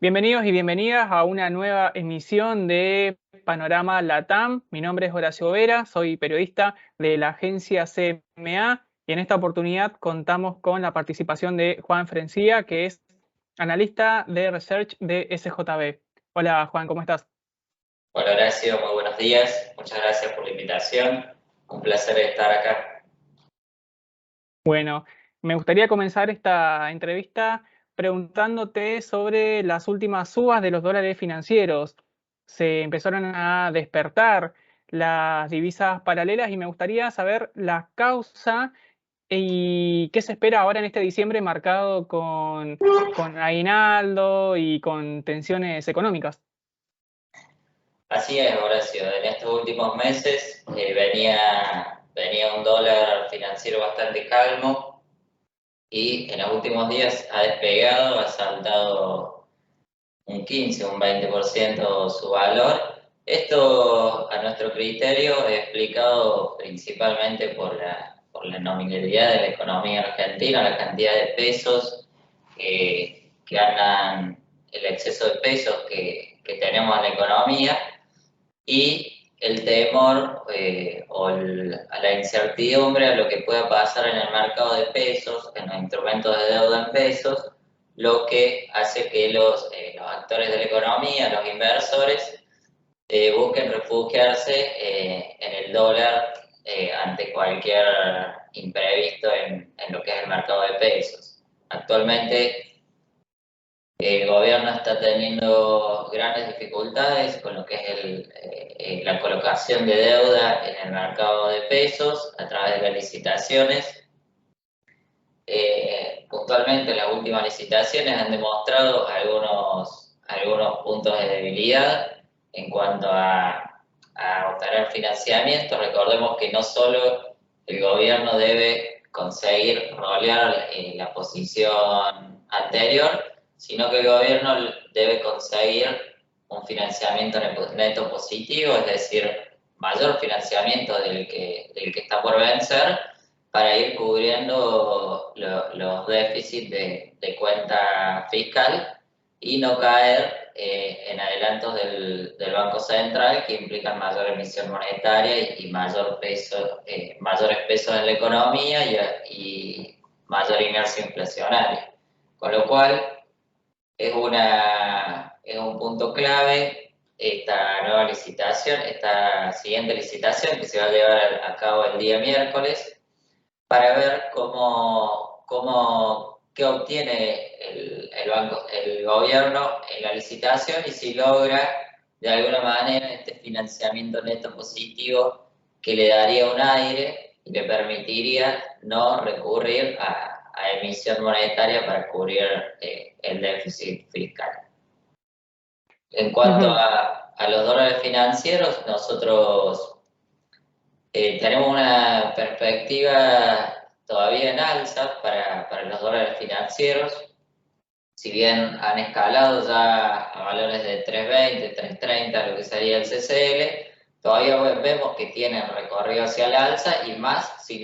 Bienvenidos y bienvenidas a una nueva emisión de Panorama Latam. Mi nombre es Horacio Vera, soy periodista de la agencia CMA y en esta oportunidad contamos con la participación de Juan Frencía, que es analista de research de SJB. Hola Juan, ¿cómo estás? Hola Horacio, muy buenos días. Muchas gracias por la invitación. Un placer estar acá. Bueno, me gustaría comenzar esta entrevista preguntándote sobre las últimas subas de los dólares financieros. Se empezaron a despertar las divisas paralelas y me gustaría saber la causa y qué se espera ahora en este diciembre marcado con aguinaldo y con tensiones económicas. Así es, Horacio. En estos últimos meses venía un dólar financiero bastante calmo y en los últimos días ha despegado, ha saltado un 15, un 20% su valor. Esto, a nuestro criterio, es explicado principalmente por la nominalidad de la economía argentina, la cantidad de pesos que andan, el exceso de pesos que tenemos en la economía y el temor a la incertidumbre a lo que pueda pasar en el mercado de pesos, en los instrumentos de deuda en pesos, lo que hace que los actores de la economía, los inversores, busquen refugiarse en el dólar ante cualquier imprevisto en lo que es el mercado de pesos. Actualmente el gobierno está teniendo grandes dificultades con lo que es la colocación de deuda en el mercado de pesos a través de las licitaciones. Puntualmente las últimas licitaciones han demostrado algunos puntos de debilidad en cuanto a obtener financiamiento. Recordemos que no solo el gobierno debe conseguir rolear la posición anterior, sino que el gobierno debe conseguir un financiamiento neto positivo, es decir, mayor financiamiento del que está por vencer, para ir cubriendo los déficits de cuenta fiscal y no caer en adelantos del Banco Central que implican mayor emisión monetaria y mayores pesos en la economía y mayor inercia inflacionaria. Con lo cual, es un punto clave esta nueva licitación, esta siguiente licitación que se va a llevar a cabo el día miércoles, para ver qué obtiene el gobierno en la licitación y si logra de alguna manera este financiamiento neto positivo que le daría un aire y le permitiría no recurrir a emisión monetaria para cubrir el déficit fiscal. En cuanto Ujú. a los dólares financieros, nosotros tenemos una perspectiva todavía en alza para los dólares financieros. Si bien han escalado ya a valores de 3.20, 3.30, lo que sería el CCL, todavía vemos que tienen recorrido hacia el alza y más si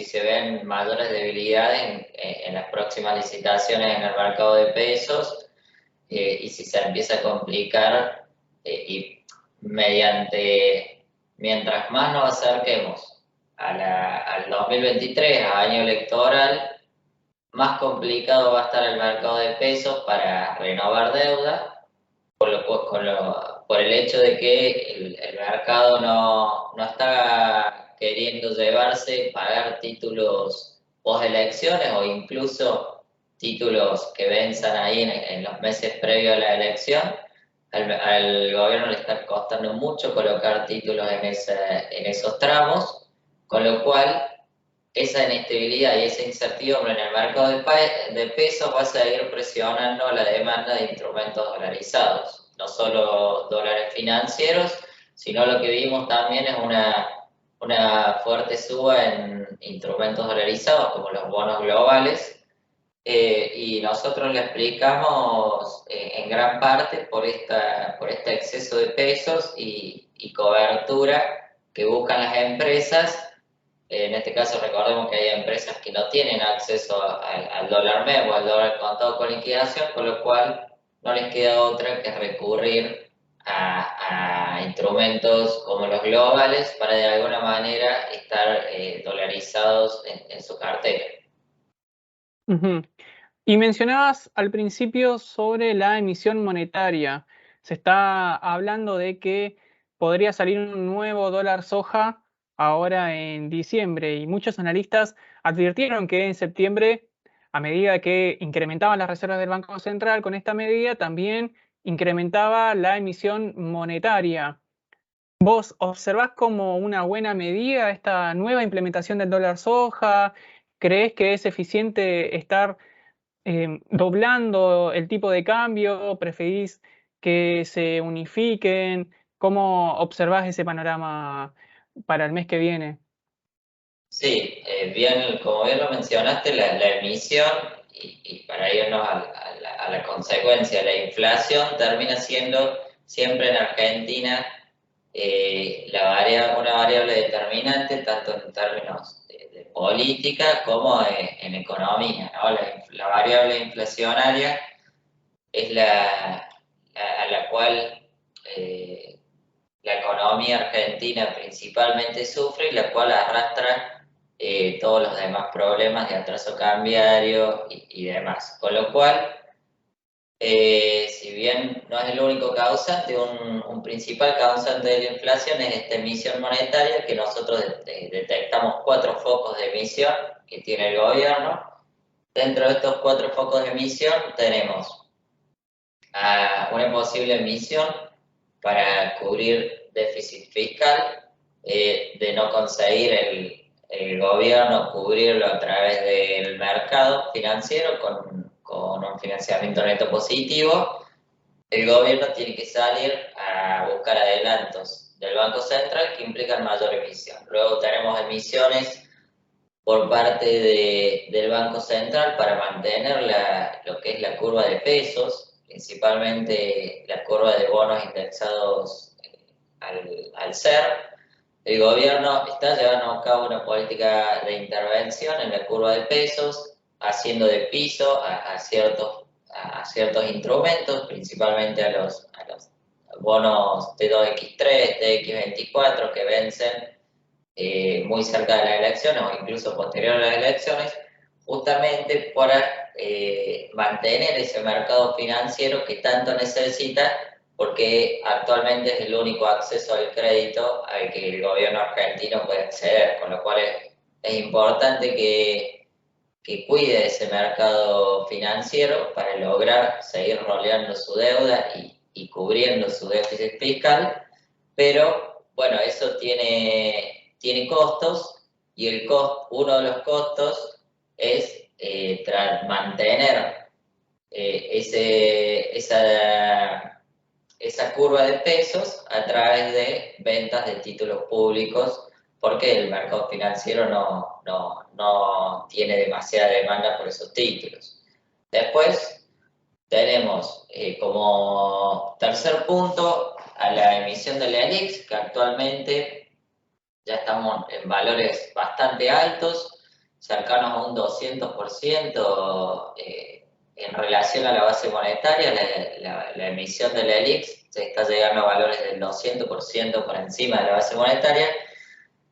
se ven mayores debilidades en las próximas licitaciones en el mercado de pesos, y si se empieza a complicar y mientras más nos acerquemos al 2023, a año electoral, más complicado va a estar el mercado de pesos para renovar deuda, por el hecho de que el mercado no está queriendo llevarse, pagar títulos post elecciones o incluso títulos que venzan ahí en los meses previos a la elección. Al gobierno le está costando mucho colocar títulos en esos tramos, con lo cual esa inestabilidad y esa incertidumbre en el mercado de pesos va a seguir presionando la demanda de instrumentos dolarizados, no solo dólares financieros, sino lo que vimos también es una fuerte suba en instrumentos dolarizados como los bonos globales, y nosotros le explicamos en gran parte por este exceso de pesos y cobertura que buscan las empresas. En este caso recordemos que hay empresas que no tienen acceso al dólar MEP o al dólar contado con liquidación, con lo cual no les queda otra que recurrir a instrumentos como los globales para de alguna manera estar dolarizados en su cartera. Ujú. Y mencionabas al principio sobre la emisión monetaria. Se está hablando de que podría salir un nuevo dólar soja ahora en diciembre y muchos analistas advirtieron que en septiembre, a medida que incrementaban las reservas del Banco Central con esta medida, también incrementaba la emisión monetaria. ¿Vos observás como una buena medida esta nueva implementación del dólar soja? ¿Crees que es eficiente estar doblando el tipo de cambio? ¿Preferís que se unifiquen? ¿Cómo observás ese panorama para el mes que viene? Sí, bien, como bien lo mencionaste, la emisión, y para irnos a la consecuencia, la inflación termina siendo siempre en Argentina una variable determinante, tanto en términos de política como en economía, ¿no? La variable inflacionaria es a la cual eh, la economía argentina principalmente sufre y la cual arrastra todos los demás problemas de atraso cambiario y demás. Con lo cual, si bien no es el único causante, un principal causante de la inflación es esta emisión monetaria, que nosotros detectamos 4 focos de emisión que tiene el gobierno. Dentro de estos 4 focos de emisión tenemos una posible emisión para cubrir déficit fiscal, de no conseguir el gobierno cubrirlo a través del mercado financiero con un financiamiento neto positivo. El gobierno tiene que salir a buscar adelantos del Banco Central que implican mayor emisión. Luego tenemos emisiones por parte del Banco Central para mantener lo que es la curva de pesos, principalmente la curva de bonos indexados al SER. El gobierno está llevando a cabo una política de intervención en la curva de pesos, haciendo de piso a ciertos instrumentos, principalmente a los bonos T2X3, T2X24 que vencen muy cerca de las elecciones o incluso posterior a las elecciones, justamente para mantener ese mercado financiero que tanto necesita, porque actualmente es el único acceso al crédito al que el gobierno argentino puede acceder, con lo cual es importante que cuide ese mercado financiero para lograr seguir roleando su deuda y cubriendo su déficit fiscal, pero bueno, eso tiene costos y uno de los costos es mantener esa curva de pesos a través de ventas de títulos públicos, porque el mercado financiero no tiene demasiada demanda por esos títulos. Después tenemos como tercer punto a la emisión de la ELIX, que actualmente ya estamos en valores bastante altos, cercanos a un 200% en relación a la base monetaria. La emisión de la ELIX se está llegando a valores del 200% por encima de la base monetaria,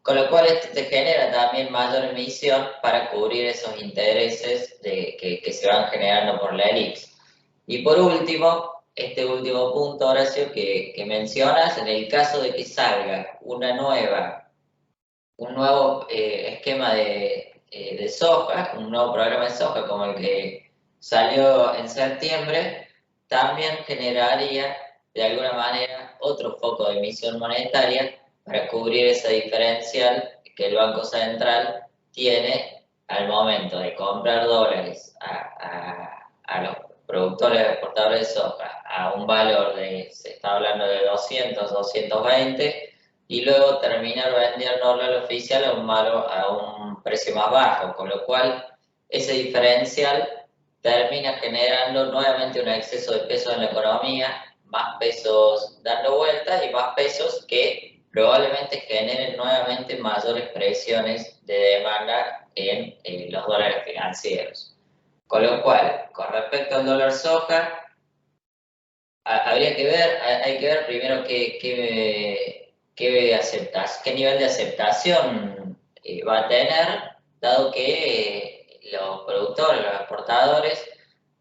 con lo cual esto te genera también mayor emisión para cubrir esos intereses que se van generando por la ELIX. Y por último, este último punto, Horacio, que mencionas, en el caso de que salga un nuevo esquema de soja, un nuevo programa de soja como el que salió en septiembre, también generaría de alguna manera otro foco de emisión monetaria para cubrir esa diferencial que el Banco Central tiene al momento de comprar dólares a los productores exportadores de soja a un valor se está hablando de 200, 220, y luego terminar vendiéndolo al oficial a un precio más bajo, con lo cual ese diferencial termina generando nuevamente un exceso de pesos en la economía, más pesos dando vueltas y más pesos que probablemente generen nuevamente mayores presiones de demanda en los dólares financieros. Con lo cual, con respecto al dólar soja, Habría que ver, hay que ver primero qué nivel de aceptación va a tener, dado que los productores, los exportadores,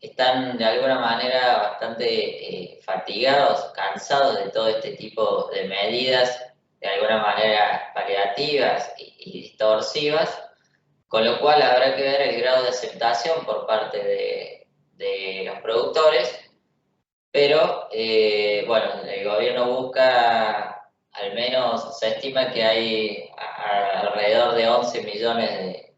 están de alguna manera bastante fatigados, cansados de todo este tipo de medidas, de alguna manera paliativas y distorsivas, con lo cual habrá que ver el grado de aceptación por parte de los productores, pero bueno, el gobierno busca, al menos se estima que hay alrededor de 11 millones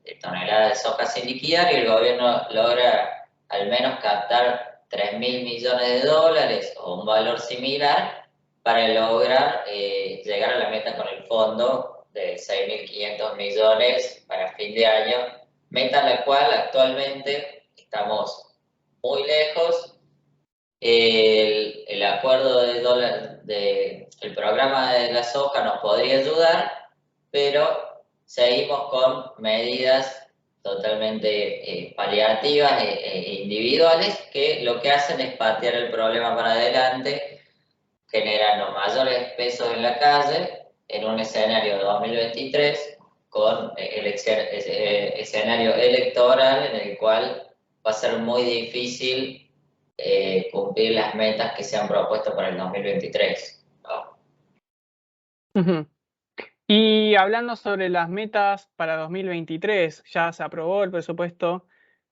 de toneladas de soja sin liquidar y el gobierno logra al menos captar 3.000 millones de dólares o un valor similar para lograr llegar a la meta con el fondo de 6.500 millones para fin de año, meta en la cual actualmente estamos muy lejos. El acuerdo de dólar, el programa de la soja nos podría ayudar, pero seguimos con medidas totalmente paliativas e individuales que lo que hacen es patear el problema para adelante, generando mayores pesos en la calle en un escenario de 2023 con el escenario electoral en el cual va a ser muy difícil cumplir las metas que se han propuesto para el 2023, ¿no? Ujú. Y hablando sobre las metas para 2023, ya se aprobó el presupuesto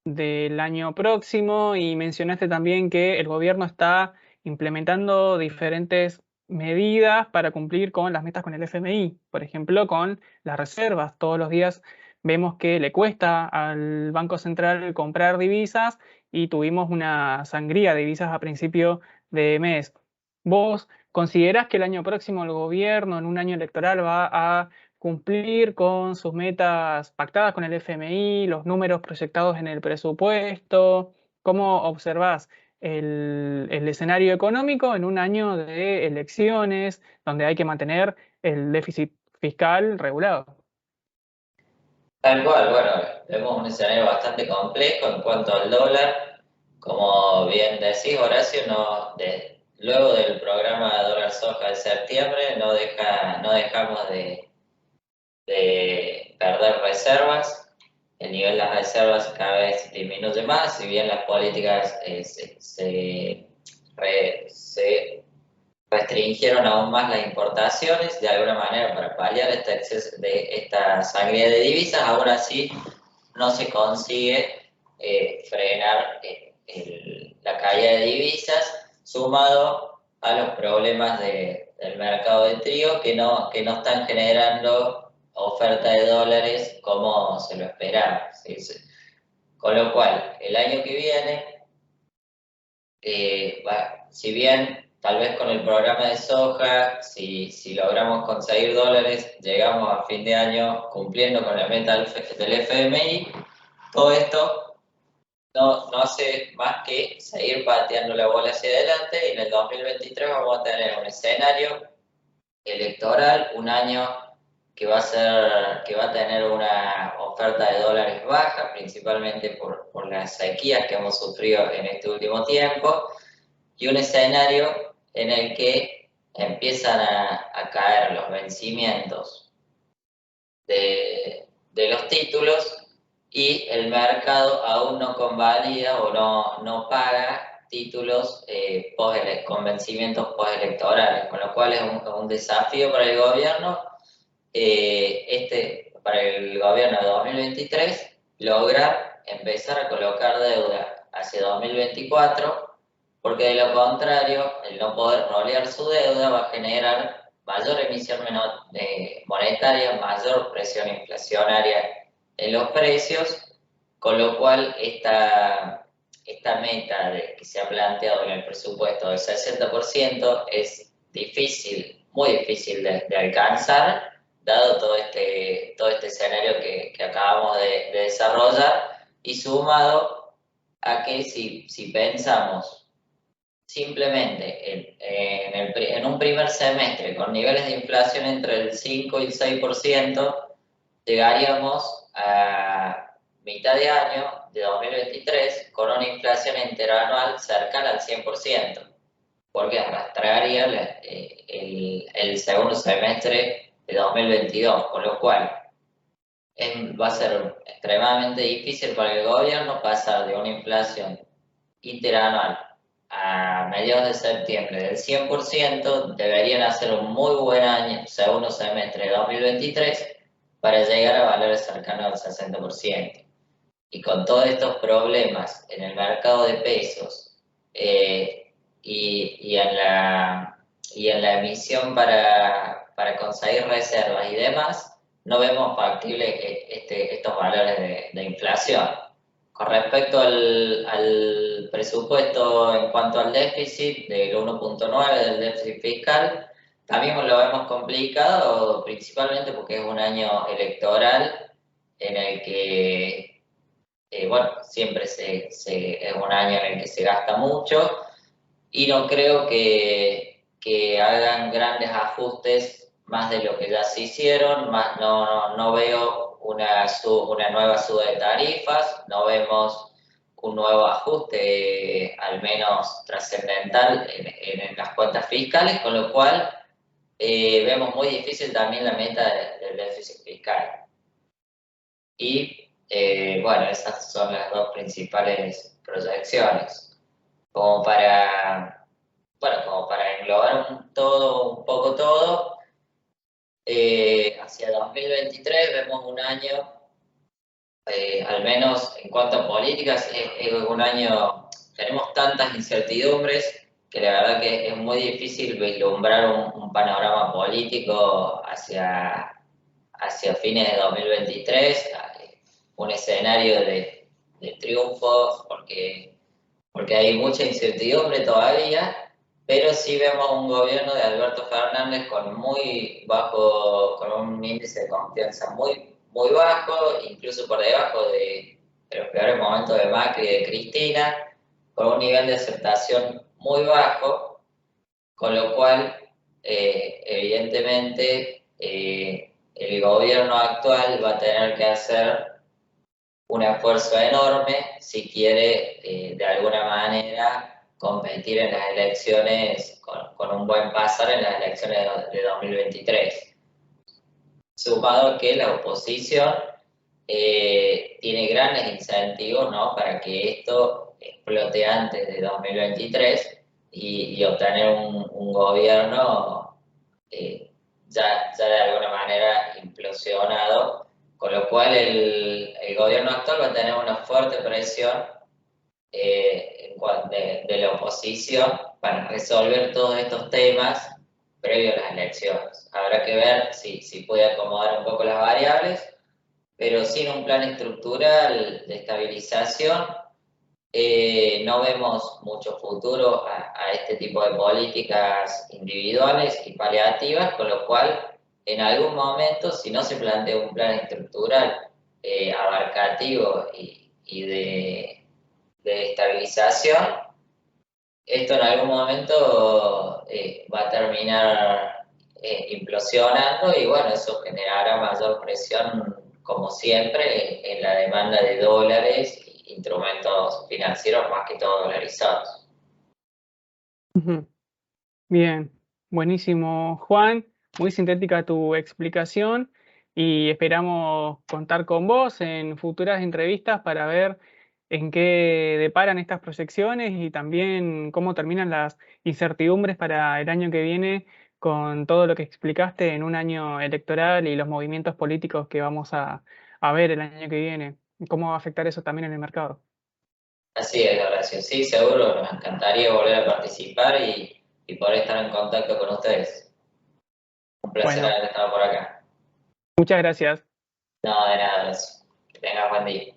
del año próximo y mencionaste también que el gobierno está implementando diferentes medidas para cumplir con las metas con el FMI, por ejemplo, con las reservas. Todos los días vemos que le cuesta al Banco Central comprar divisas y tuvimos una sangría de divisas a principio de mes. ¿Vos considerás que el año próximo el gobierno, en un año electoral, va a cumplir con sus metas pactadas con el FMI, los números proyectados en el presupuesto? ¿Cómo observás el escenario económico en un año de elecciones donde hay que mantener el déficit fiscal regulado? Tal cual, bueno, vemos un escenario bastante complejo en cuanto al dólar. Como bien decís, Horacio, luego del programa de dólar soja de septiembre no dejamos de perder reservas. El nivel de las reservas cada vez disminuye más, si bien las políticas se restringieron aún más las importaciones de alguna manera para paliar esta sangría de divisas, aún así no se consigue frenar la caída de divisas, sumado a los problemas del mercado de trigo que no están generando oferta de dólares como se lo esperaba. ¿Sí? Con lo cual, el año que viene si bien tal vez con el programa de soja, si logramos conseguir dólares, llegamos a fin de año cumpliendo con la meta del FMI, todo esto no hace más que seguir pateando la bola hacia adelante y en el 2023 vamos a tener un escenario electoral, un año que va a tener una oferta de dólares baja, principalmente por las sequías que hemos sufrido en este último tiempo, y un escenario en el que empiezan a caer los vencimientos de los títulos y el mercado aún no convalida o no paga títulos con vencimientos postelectorales, con lo cual es un desafío para el gobierno, para el gobierno de 2023 lograr empezar a colocar deuda hacia 2024, porque de lo contrario, el no poder rolear su deuda va a generar mayor emisión monetaria, mayor presión inflacionaria en los precios, con lo cual esta meta que se ha planteado en el presupuesto del 60% es difícil, muy difícil de alcanzar, dado todo este escenario que acabamos de desarrollar, y sumado a que si pensamos simplemente en un primer semestre con niveles de inflación entre el 5 y el 6%, llegaríamos a mitad de año de 2023 con una inflación interanual cercana al 100%. porque arrastraría el segundo semestre de 2022, con lo cual va a ser extremadamente difícil para el gobierno pasar de una inflación interanual a mediados de septiembre del 100%. Deberían hacer un muy buen año, segundo semestre de 2023, para llegar a valores cercanos al 60%. Y con todos estos problemas en el mercado de pesos y en la emisión para conseguir reservas y demás, no vemos factible estos valores de inflación. Con respecto al presupuesto en cuanto al déficit, del 1,9 del déficit fiscal, también lo vemos complicado, principalmente porque es un año electoral en el que bueno, siempre es un año en el que se gasta mucho y no creo que hagan grandes ajustes más de lo que ya se hicieron. No veo una nueva suba de tarifas, no vemos un nuevo ajuste, al menos trascendental, en las cuentas fiscales, con lo cual vemos muy difícil también la meta del déficit fiscal. Y bueno, esas son las dos principales proyecciones. Como para, bueno, como para englobar un poco todo, hacia 2023 vemos un año, al menos en cuanto a políticas, es un año, tenemos tantas incertidumbres que la verdad que es muy difícil vislumbrar un panorama político hacia fines de 2023, un escenario de triunfo, porque hay mucha incertidumbre todavía, pero sí vemos un gobierno de Alberto Fernández con un índice de confianza muy bajo, incluso por debajo de los peores momentos de Macri y de Cristina, con un nivel de aceptación muy bajo, con lo cual, evidentemente, el gobierno actual va a tener que hacer un esfuerzo enorme si quiere, de alguna manera, competir en las elecciones con un buen pasar en las elecciones de 2023. Sumado que la oposición tiene grandes incentivos, ¿no?, para que esto explote antes de 2023 y obtener un gobierno ya de alguna manera implosionado, con lo cual el gobierno actual va a tener una fuerte presión de la oposición para resolver todos estos temas previo a las elecciones. Habrá que ver si puede acomodar un poco las variables, pero sin un plan estructural de estabilización no vemos mucho futuro a este tipo de políticas individuales y paliativas, con lo cual en algún momento, si no se plantea un plan estructural abarcativo y de estabilización, esto en algún momento va a terminar implosionando y bueno, eso generará mayor presión, como siempre, en la demanda de dólares e instrumentos financieros, más que todo dolarizados. Ujú. Bien, buenísimo, Juan. Muy sintética tu explicación y esperamos contar con vos en futuras entrevistas para ver en qué deparan estas proyecciones y también cómo terminan las incertidumbres para el año que viene con todo lo que explicaste en un año electoral y los movimientos políticos que vamos a ver el año que viene. ¿Cómo va a afectar eso también en el mercado? Así es, Horacio. Sí, seguro, nos encantaría volver a participar y poder estar en contacto con ustedes. Un placer Bueno, haber estado por acá. muchas gracias. No, de nada, Horacio. Que tengas buen día.